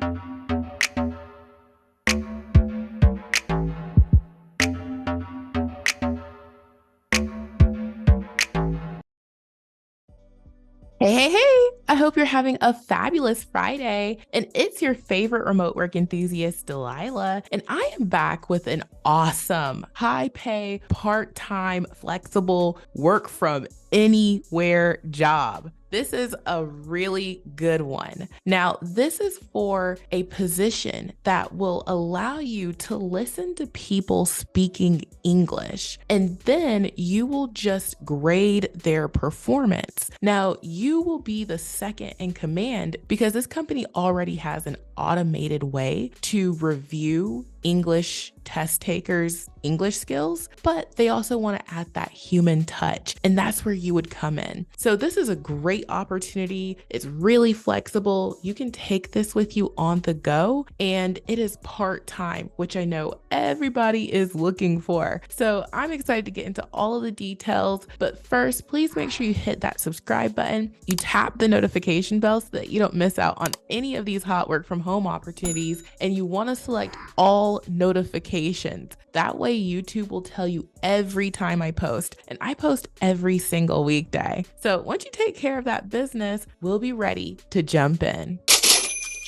Hey, hey, hey! I hope you're having a fabulous Friday. And it's your favorite remote work enthusiast, Delilah. And I am back with an awesome, high pay, part time, flexible work from anywhere job. This is a really good one. Now, this is for a position that will allow you to listen to people speaking English, and then you will just grade their performance. Now, you will be the second in command because this company already has an automated way to review English test takers' English skills, but they also want to add that human touch, and that's where you would come in. So this is a great opportunity. It's really flexible. You can take this with you on the go, and it is part-time, which I know everybody is looking for. So I'm excited to get into all of the details, but first, please make sure you hit that subscribe button. You tap the notification bell so that you don't miss out on any of these hot work from home opportunities, and you want to select all notifications. That way YouTube will tell you every time I post, and I post every single weekday. So once you take care of that business, we'll be ready to jump in.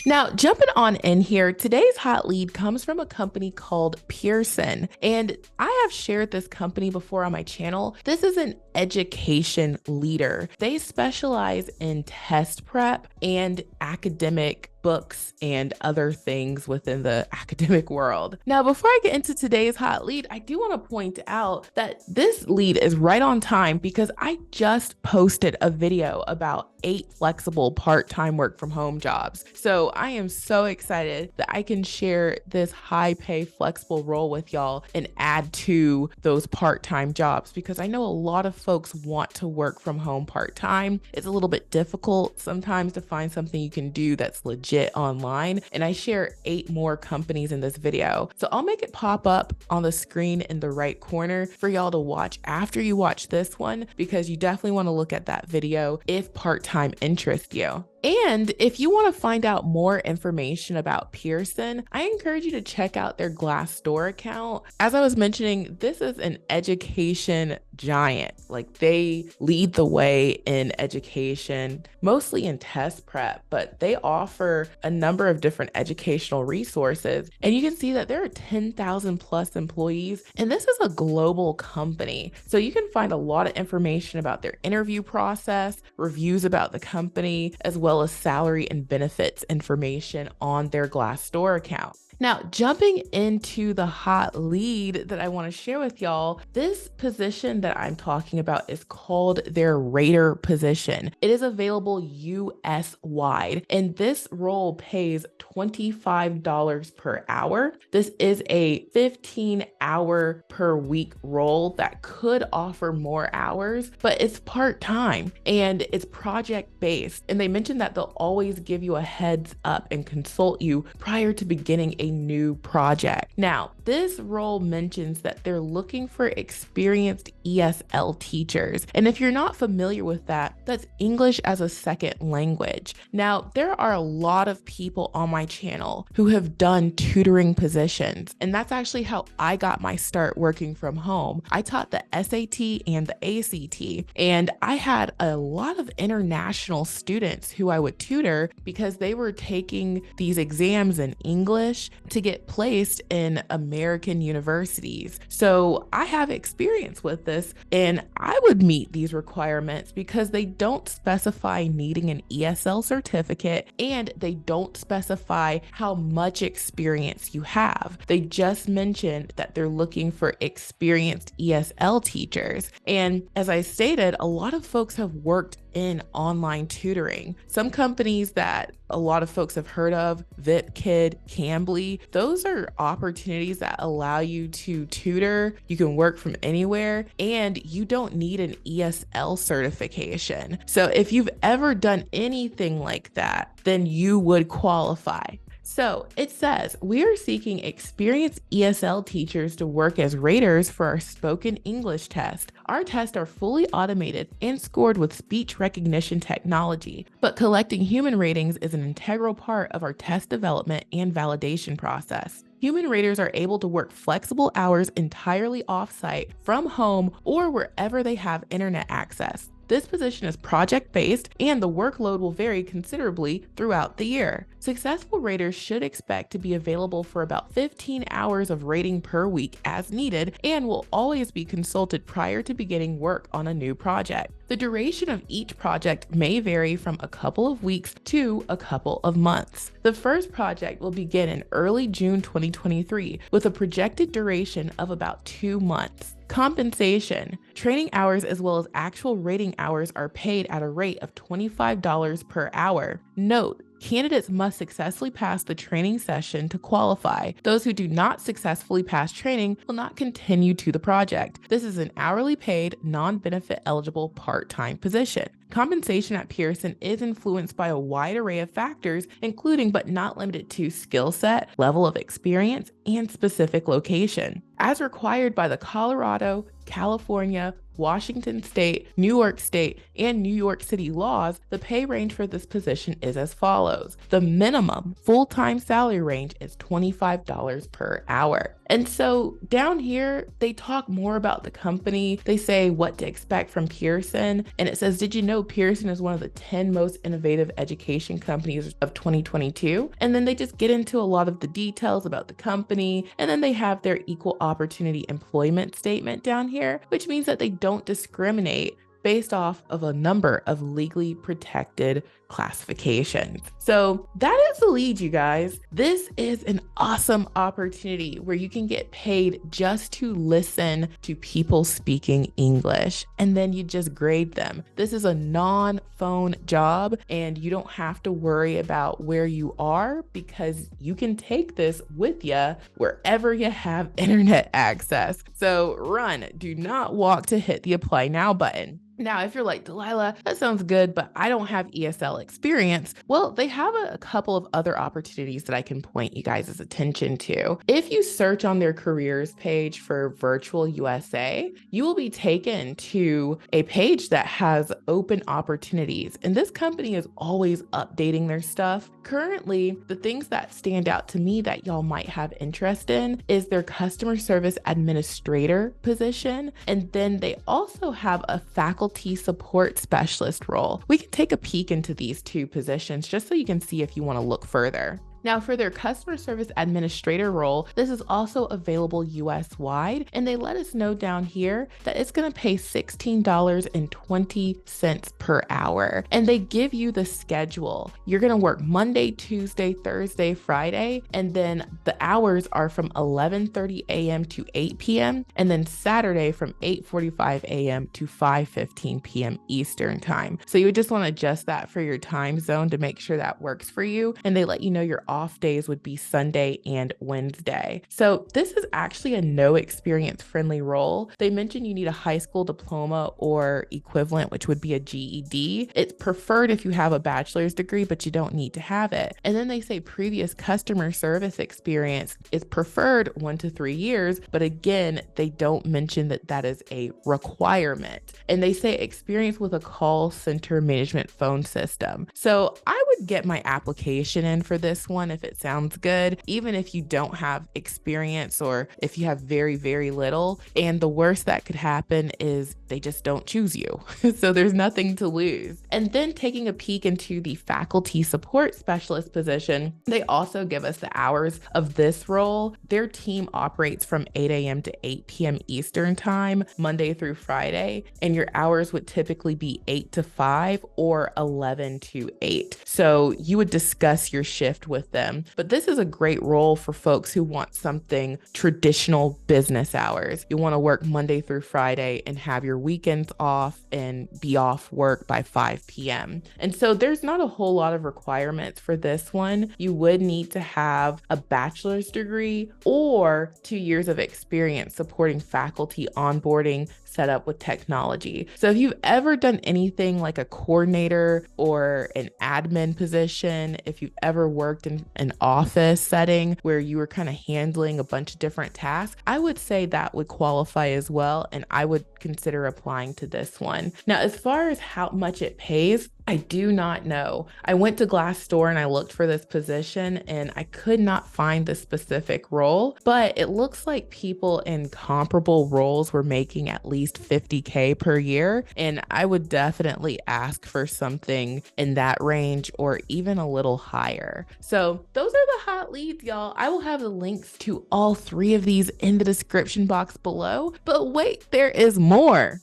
Now, jumping on in here, today's hot lead comes from a company called Pearson, and I have shared this company before on my channel. This is an education leader. They specialize in test prep and academic books and other things within the academic world. Now, before I get into today's hot lead, I do want to point out that this lead is right on time because I just posted a video about 8 flexible part-time work from home jobs. So I am so excited that I can share this high pay flexible role with y'all and add to those part-time jobs because I know a lot of folks want to work from home part-time. It's a little bit difficult sometimes to find something you can do that's legit online, and I share 8 more companies in this video. So I'll make it pop up on the screen in the right corner for y'all to watch after you watch this one, because you definitely want to look at that video if part-time interests you. And if you want to find out more information about Pearson, I encourage you to check out their Glassdoor account. As I was mentioning, this is an education giant. Like, they lead the way in education, mostly in test prep, but they offer a number of different educational resources. And you can see that there are 10,000 plus employees, and this is a global company. So you can find a lot of information about their interview process, reviews about the company, as well as salary and benefits information on their Glassdoor account. Now, jumping into the hot lead that I want to share with y'all, this position that I'm talking about is called their rater position. It is available US wide, and this role pays $25 per hour. This is a 15-hour per week role that could offer more hours, but it's part-time and it's project-based. And they mentioned that they'll always give you a heads up and consult you prior to beginning a new project. Now, this role mentions that they're looking for experienced ESL teachers. And if you're not familiar with that, that's English as a second language. Now, there are a lot of people on my channel who have done tutoring positions, and that's actually how I got my start working from home. I taught the SAT and the ACT, and I had a lot of international students who I would tutor because they were taking these exams in English to get placed in American universities. So I have experience with this, and I would meet these requirements because they don't specify needing an ESL certificate, and they don't specify how much experience you have. They just mentioned that they're looking for experienced ESL teachers. And as I stated, a lot of folks have worked in online tutoring. Some companies that a lot of folks have heard of, VipKid, Cambly, those are opportunities that allow you to tutor. You can work from anywhere, and you don't need an ESL certification. So if you've ever done anything like that, then you would qualify. So it says, we are seeking experienced ESL teachers to work as raters for our spoken English test. Our tests are fully automated and scored with speech recognition technology, but collecting human ratings is an integral part of our test development and validation process. Human raters are able to work flexible hours entirely off-site, from home, or wherever they have internet access. This position is project-based, and the workload will vary considerably throughout the year. Successful raters should expect to be available for about 15 hours of rating per week as needed, and will always be consulted prior to beginning work on a new project. The duration of each project may vary from a couple of weeks to a couple of months. The first project will begin in early June 2023 with a projected duration of about 2 months. Compensation. Training hours as well as actual rating hours are paid at a rate of $25 per hour. Note, candidates must successfully pass the training session to qualify. Those who do not successfully pass training will not continue to the project. This is an hourly paid, non-benefit eligible part-time position. Compensation at Pearson is influenced by a wide array of factors, including but not limited to skill set, level of experience, and specific location. As required by the Colorado, California, Washington State, New York State, and New York City laws, the pay range for this position is as follows. The minimum full-time salary range is $25 per hour. And so down here, they talk more about the company. They say what to expect from Pearson. And it says, did you know Pearson is one of the 10 most innovative education companies of 2022? And then they just get into a lot of the details about the company. And then they have their equal opportunity employment statement down here, which means that they don't discriminate based off of a number of legally protected classifications. So that is the lead, you guys. This is an awesome opportunity where you can get paid just to listen to people speaking English, and then you just grade them. This is a non-phone job, and you don't have to worry about where you are because you can take this with you wherever you have internet access. So run, do not walk to hit the apply now button. Now, if you're like, Delilah, that sounds good, but I don't have ESL experience, well, they have a couple of other opportunities that I can point you guys' attention to. If you search on their careers page for Virtual USA, you will be taken to a page that has open opportunities. And this company is always updating their stuff. Currently, the things that stand out to me that y'all might have interest in is their customer service administrator position. And then they also have a faculty support specialist role. We can take a peek into these two positions just so you can see if you want to look further. Now, for their customer service administrator role, this is also available US-wide, and they let us know down here that it's going to pay $16.20 per hour, and they give you the schedule. You're going to work Monday, Tuesday, Thursday, Friday, and then the hours are from 11:30 a.m. to 8 p.m., and then Saturday from 8:45 a.m. to 5:15 p.m. Eastern time. So you would just want to adjust that for your time zone to make sure that works for you, and they let you know your off days would be Sunday and Wednesday. So this is actually a no experience friendly role. They mentioned you need a high school diploma or equivalent, which would be a GED. It's preferred if you have a bachelor's degree, but you don't need to have it. And then they say previous customer service experience is preferred 1 to 3 years, but again, they don't mention that that is a requirement. And they say experience with a call center management phone system. So I would get my application in for this one if it sounds good, even if you don't have experience or if you have very, very little. And the worst that could happen is they just don't choose you. So there's nothing to lose. And then taking a peek into the faculty support specialist position, they also give us the hours of this role. Their team operates from 8 a.m. to 8 p.m. Eastern time, Monday through Friday. And your hours would typically be 8 to 5 or 11 to 8. So you would discuss your shift with them. But this is a great role for folks who want something traditional business hours. You want to work Monday through Friday and have your weekends off and be off work by 5 p.m. And so there's not a whole lot of requirements for this one. You would need to have a bachelor's degree or 2 years of experience supporting faculty onboarding set up with technology. So if you've ever done anything like a coordinator or an admin position, if you've ever worked in an office setting where you were kind of handling a bunch of different tasks, I would say that would qualify as well. And I would consider applying to this one. Now, as far as how much it pays, I do not know. I went to Glassdoor and I looked for this position and I could not find the specific role, but it looks like people in comparable roles were making at least $50K per year. And I would definitely ask for something in that range or even a little higher. So those are the hot leads, y'all. I will have the links to all three of these in the description box below. But wait, there is more.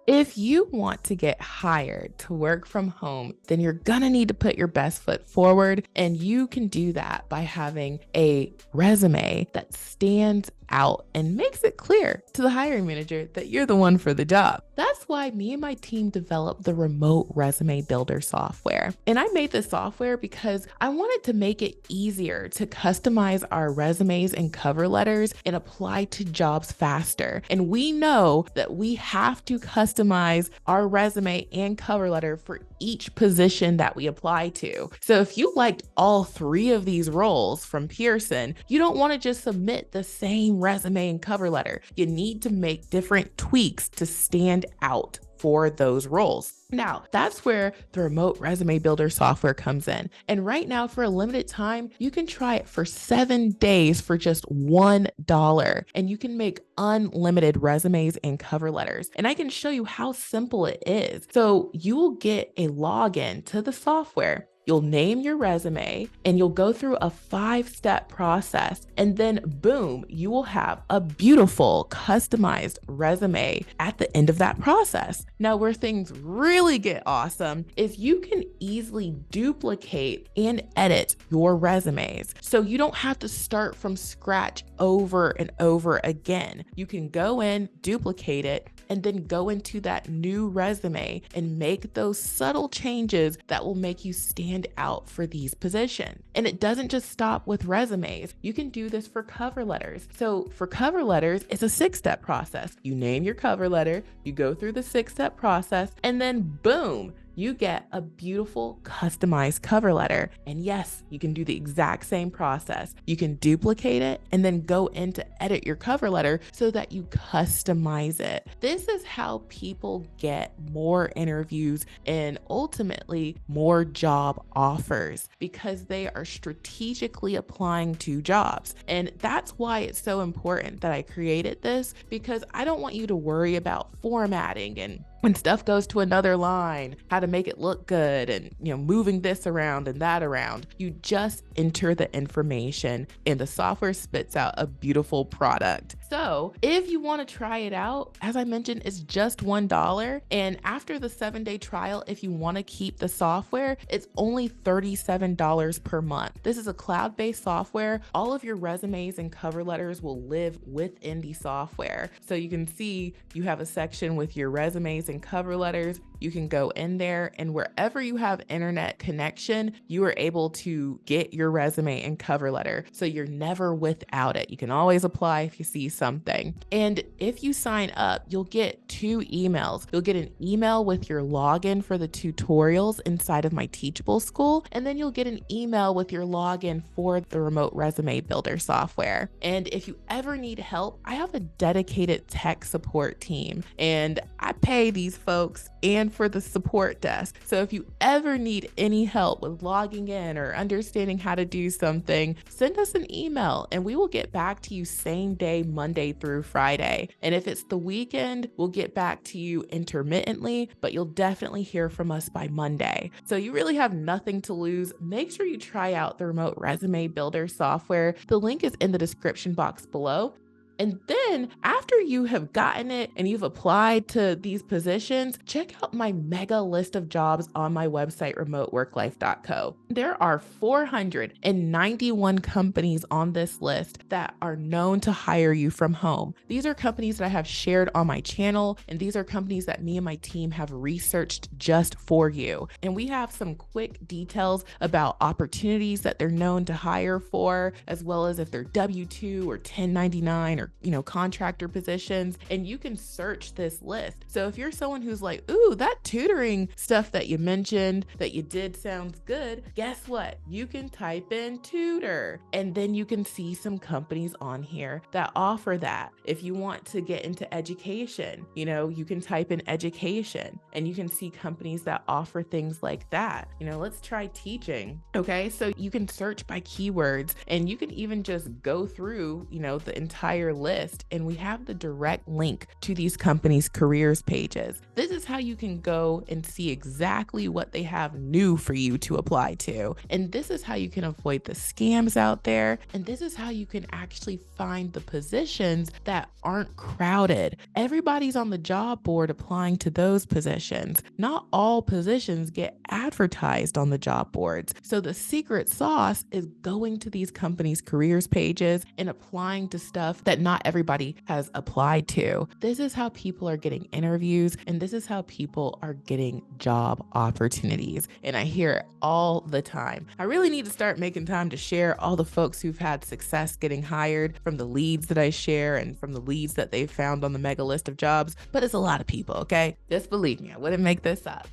If you want to get hired to work from home, then you're gonna need to put your best foot forward, and you can do that by having a resume that stands out and makes it clear to the hiring manager that you're the one for the job. That's why me and my team developed the remote resume builder software. And I made this software because I wanted to make it easier to customize our resumes and cover letters and apply to jobs faster. And we know that we have to customize our resume and cover letter for each position that we apply to. So if you liked all three of these roles from Pearson, you don't want to just submit the same resume and cover letter. You need to make different tweaks to stand out for those roles. Now, that's where the remote resume builder software comes in. And right now, for a limited time, you can try it for 7 days for just $1. And you can make unlimited resumes and cover letters. And I can show you how simple it is. So you will get a login to the software. You'll name your resume and you'll go through a 5-step process. And then boom, you will have a beautiful customized resume at the end of that process. Now, where things really get awesome is you can easily duplicate and edit your resumes. So you don't have to start from scratch over and over again. You can go in, duplicate it, and then go into that new resume and make those subtle changes that will make you stand out for these positions. And it doesn't just stop with resumes. You can do this for cover letters. So for cover letters, it's a 6-step process. You name your cover letter, you go through the 6-step process, and then boom, you get a beautiful customized cover letter. And yes, you can do the exact same process. You can duplicate it and then go in to edit your cover letter so that you customize it. This is how people get more interviews and ultimately more job offers because they are strategically applying to jobs. And that's why it's so important that I created this, because I don't want you to worry about formatting and when stuff goes to another line, how to make it look good and, moving this around and that around. You just enter the information and the software spits out a beautiful product. So if you want to try it out, as I mentioned, it's just $1. And after the 7-day trial, if you want to keep the software, it's only $37 per month. This is a cloud-based software. All of your resumes and cover letters will live within the software. So you can see you have a section with your resumes and cover letters. You can go in there and wherever you have internet connection, you are able to get your resume and cover letter. So you're never without it. You can always apply if you see something. And if you sign up, you'll get 2 emails. You'll get an email with your login for the tutorials inside of my Teachable School. And then you'll get an email with your login for the remote resume builder software. And if you ever need help, I have a dedicated tech support team and I pay these folks and for the support desk. So if you ever need any help with logging in or understanding how to do something, send us an email and we will get back to you same day, Monday through Friday. And if it's the weekend, we'll get back to you intermittently, but you'll definitely hear from us by Monday. So you really have nothing to lose. Make sure you try out the remote resume builder software. The link is in the description box below. And then after you have gotten it and you've applied to these positions, check out my mega list of jobs on my website, remoteworklife.co. There are 491 companies on this list that are known to hire you from home. These are companies that I have shared on my channel, and these are companies that me and my team have researched just for you. And we have some quick details about opportunities that they're known to hire for, as well as if they're W-2 or 1099 or or, contractor positions, and you can search this list. So if you're someone who's like, ooh, that tutoring stuff that you mentioned that you did sounds good, guess what? You can type in tutor, and then you can see some companies on here that offer that. If you want to get into education, you can type in education, and you can see companies that offer things like that. Let's try teaching. Okay, so you can search by keywords, and you can even just go through, the entire list, and we have the direct link to these companies' careers pages. This is how you can go and see exactly what they have new for you to apply to. And this is how you can avoid the scams out there. And this is how you can actually find the positions that aren't crowded. Everybody's on the job board applying to those positions. Not all positions get advertised on the job boards. So the secret sauce is going to these companies' careers pages and applying to stuff that not everybody has applied to. This is how people are getting interviews, and this is how people are getting job opportunities. And I hear it all the time. I really need to start making time to share all the folks who've had success getting hired from the leads that I share and from the leads that they've found on the mega list of jobs, but it's a lot of people, okay? Just believe me, I wouldn't make this up.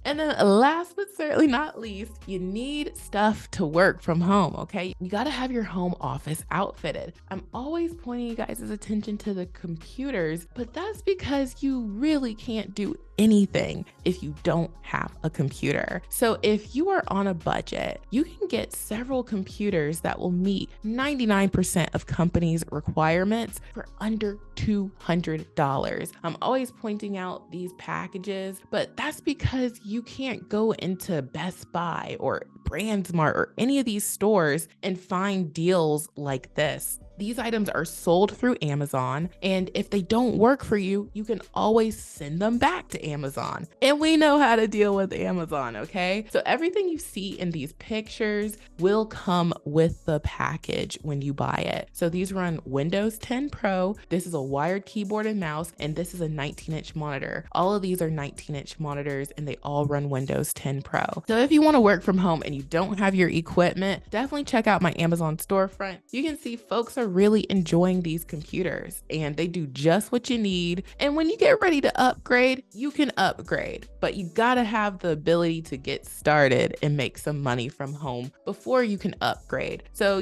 And then last but certainly not least, you need stuff to work from home, okay? You gotta have your home office outfitted. I'm always pointing you guys' attention to the computers, but that's because you really can't do anything if you don't have a computer. So if you are on a budget, you can get several computers that will meet 99% of companies' requirements for under $200. I'm always pointing out these packages, but that's because you can't go into Best Buy or BrandSmart or any of these stores and find deals like this. These items are sold through Amazon, and if they don't work for you, you can always send them back to Amazon. And we know how to deal with Amazon, okay? So everything you see in these pictures will come with the package when you buy it. So these run Windows 10 Pro. This is a wired keyboard and mouse, and this is a 19-inch monitor. All of these are 19-inch monitors, and they all run Windows 10 Pro. So if you want to work from home and you don't have your equipment, definitely check out my Amazon storefront. You can see folks are really enjoying these computers, and they do just what you need. And when you get ready to upgrade, you can upgrade, but you gotta have the ability to get started and make some money from home before you can upgrade. So,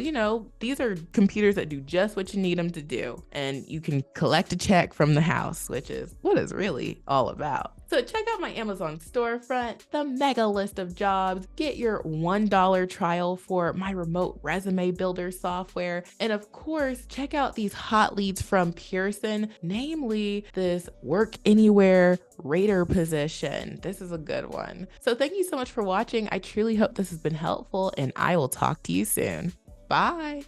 these are computers that do just what you need them to do, and you can collect a check from the house, which is what it's really all about. So check out my Amazon storefront, the mega list of jobs, get your $1 trial for my remote resume builder software, and of course, check out these hot leads from Pearson, namely this work anywhere rater position. This is a good one. So thank you so much for watching. I truly hope this has been helpful, and I will talk to you soon. Bye.